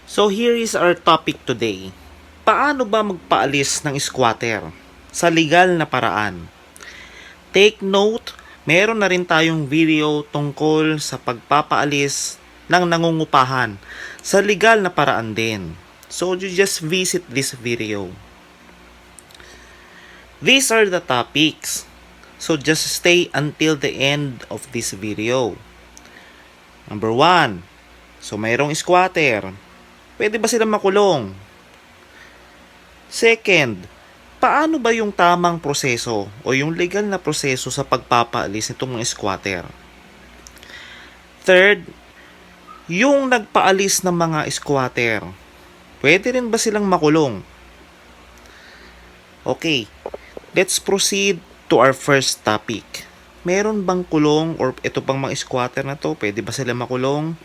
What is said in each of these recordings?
So here is our topic today. Paano ba magpaalis ng squatter sa legal na paraan? Take note, meron na rin tayong video tungkol sa pagpapaalis ng nangungupahan sa legal na paraan din. So you just visit this video. These are the topics. So just stay until the end of this video. Number 1. So mayroong squatter. Pwede ba sila makulong? Second, paano ba yung tamang proseso o yung legal na proseso sa pagpapaalis nitong mga squatter? Third, yung nagpaalis ng mga squatter, pwede rin ba silang makulong? Okay, let's proceed to our first topic. Meron bang kulong or ito pang mga squatter na to, pwede ba sila makulong?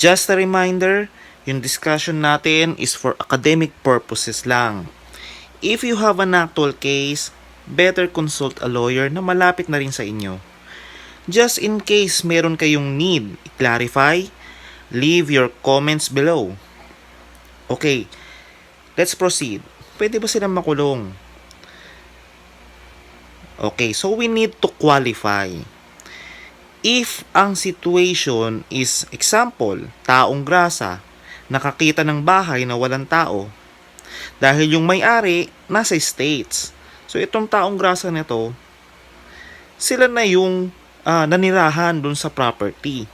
Just a reminder, yung discussion natin is for academic purposes lang. If you have an actual case, better consult a lawyer na malapit na rin sa inyo. Just in case meron kayong need i-clarify, leave your comments below. Okay, let's proceed. Pwede ba silang makulong? Okay, so we need to qualify. If ang situation is, example, taong grasa, nakakita ng bahay na walang tao, dahil yung may-ari nasa States. So itong taong grasa nito, sila na yung nanirahan dun sa property.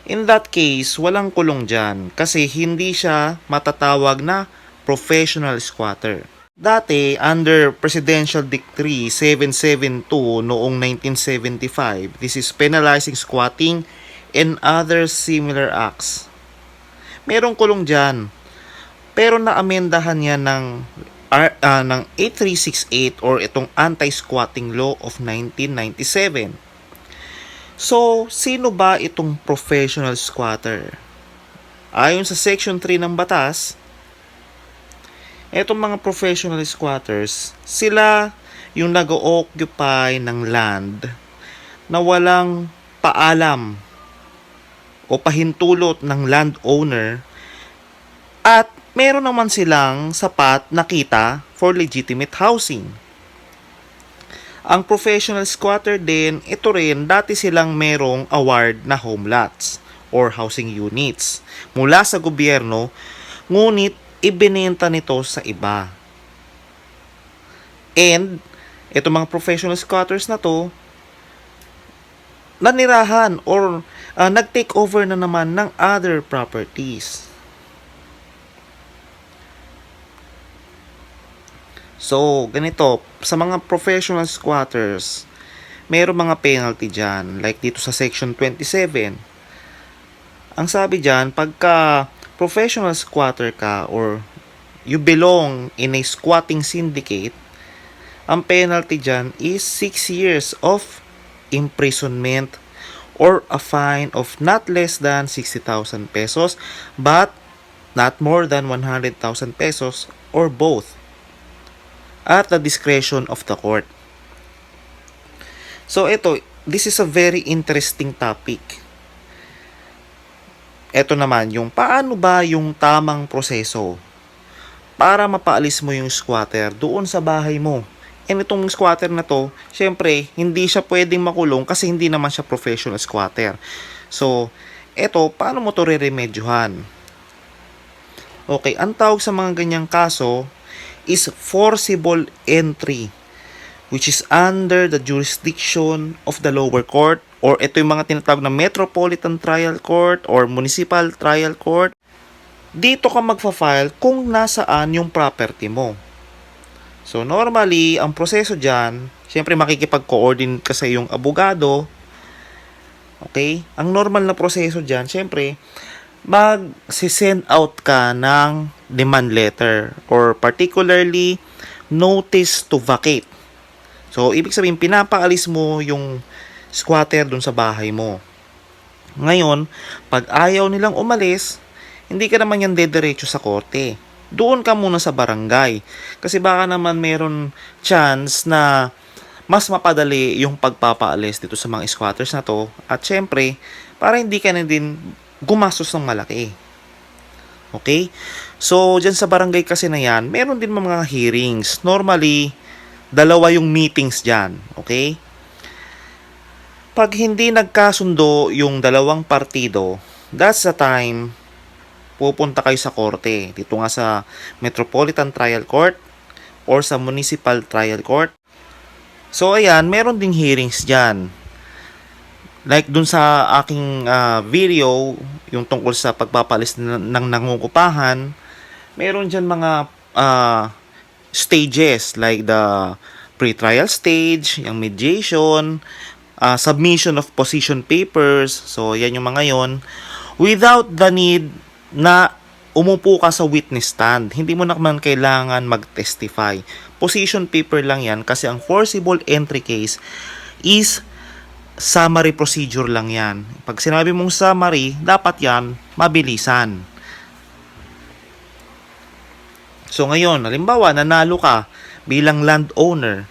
In that case, walang kulong dyan kasi hindi siya matatawag na professional squatter. Dati, under Presidential Decree 772 noong 1975, this is penalizing squatting and other similar acts. Merong kulong dyan. Pero naamendahan yan ng 8368 or itong Anti-Squatting Law of 1997. So, sino ba itong professional squatter? Ayon sa Section 3 ng batas, etong mga professional squatters, sila yung nag-o-occupy ng land na walang paalam o pahintulot ng landowner at meron naman silang sapat na kita for legitimate housing. Ang professional squatter din, ito rin, dati silang merong award na home lots or housing units mula sa gobyerno, ngunit ibinenta nito sa iba. And, itong mga professional squatters na to, nanirahan or nag-take over na naman ng other properties. So, ganito, sa mga professional squatters, mayroong mga penalty dyan, like dito sa Section 27. Ang sabi dyan, pagka professional squatter ka or you belong in a squatting syndicate, ang penalty dyan is 6 years of imprisonment or a fine of not less than 60,000 pesos but not more than 100,000 pesos or both at the discretion of the court. So this is a very interesting topic. Ito naman, yung paano ba yung tamang proseso para mapaalis mo yung squatter doon sa bahay mo. And itong squatter na to, syempre, hindi siya pwedeng makulong kasi hindi naman siya professional squatter. So, paano mo to re-remedyohan? Okay, ang tawag sa mga ganyang kaso is forcible entry, which is under the jurisdiction of the lower court, or ito yung mga tinatawag na Metropolitan Trial Court or Municipal Trial Court. Dito ka magfa-file kung nasaan yung property mo. So normally, ang proseso dyan, syempre makikipag-coordinate ka sa iyong abogado. Okay? Ang normal na proseso dyan, syempre, mag-send out ka ng demand letter or particularly notice to vacate. So, ibig sabihin, pinapaalis mo yung squatter dun sa bahay mo. Ngayon, pag ayaw nilang umalis, hindi ka naman yan dediretso sa korte. Doon ka muna sa barangay. Kasi baka naman meron chance na mas mapadali yung pagpapaalis dito sa mga squatters na to. At syempre, para hindi ka na din gumastos ng malaki. Okay? So, dyan sa barangay kasi na yan, meron din mga hearings. Normally, dalawa yung meetings dyan. Okay? Pag hindi nagkasundo yung dalawang partido, that's the time pupunta kayo sa korte. Dito nga sa Metropolitan Trial Court or sa Municipal Trial Court. So ayan, meron ding hearings dyan. Like dun sa aking video, yung tungkol sa pagpapalis ng nangungupahan, meron dyan mga stages like the pre-trial stage, yung mediation, submission of position papers. So, yan yung mga yon. Without the need na umupo ka sa witness stand. Hindi mo naman kailangan mag-testify. Position paper lang yan kasi ang forcible entry case is summary procedure lang yan. Pag sinabi mong summary, dapat yan mabilisan. So ngayon, halimbawa, nanalo ka bilang landowner,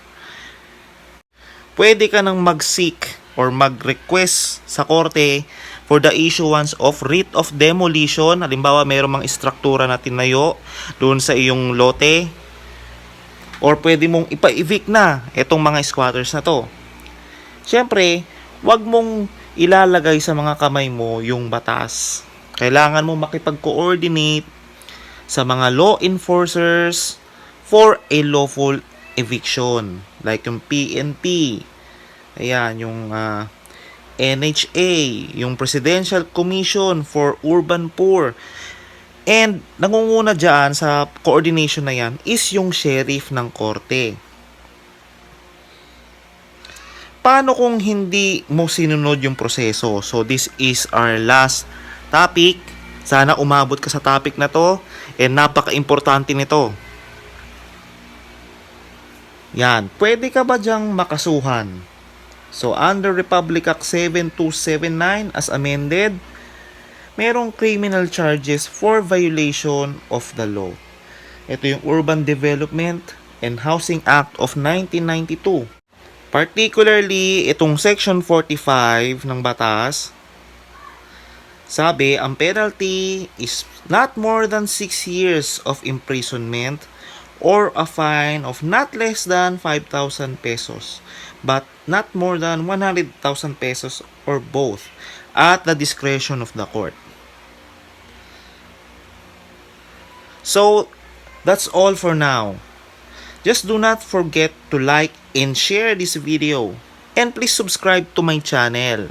pwede ka nang mag-seek or mag-request sa korte for the issuance of writ of demolition. Halimbawa, mayroong mga istruktura na tinayo doon sa iyong lote, or pwede mong ipa-evict na itong mga squatters na to. Siyempre, wag mong ilalagay sa mga kamay mo yung batas. Kailangan mo makipag-coordinate sa mga law enforcers for a lawful eviction, like yung PNP, ayan, yung NHA, yung Presidential Commission for Urban Poor. And nangunguna dyan sa coordination na yan is yung sheriff ng korte. Paano kung hindi mo sinunod yung proseso? So this is our last topic. Sana umabot ka sa topic na to, and napaka-importante nito. Yan, pwede ka ba dyang makasuhan? So, under Republic Act 7279 as amended, merong criminal charges for violation of the law. Ito yung Urban Development and Housing Act of 1992. Particularly, itong Section 45 ng batas, sabi, ang penalty is not more than 6 years of imprisonment or a fine of not less than 5,000 pesos, but not more than 100,000 pesos or both, at the discretion of the court. So, that's all for now. Just do not forget to like and share this video. And please subscribe to my channel.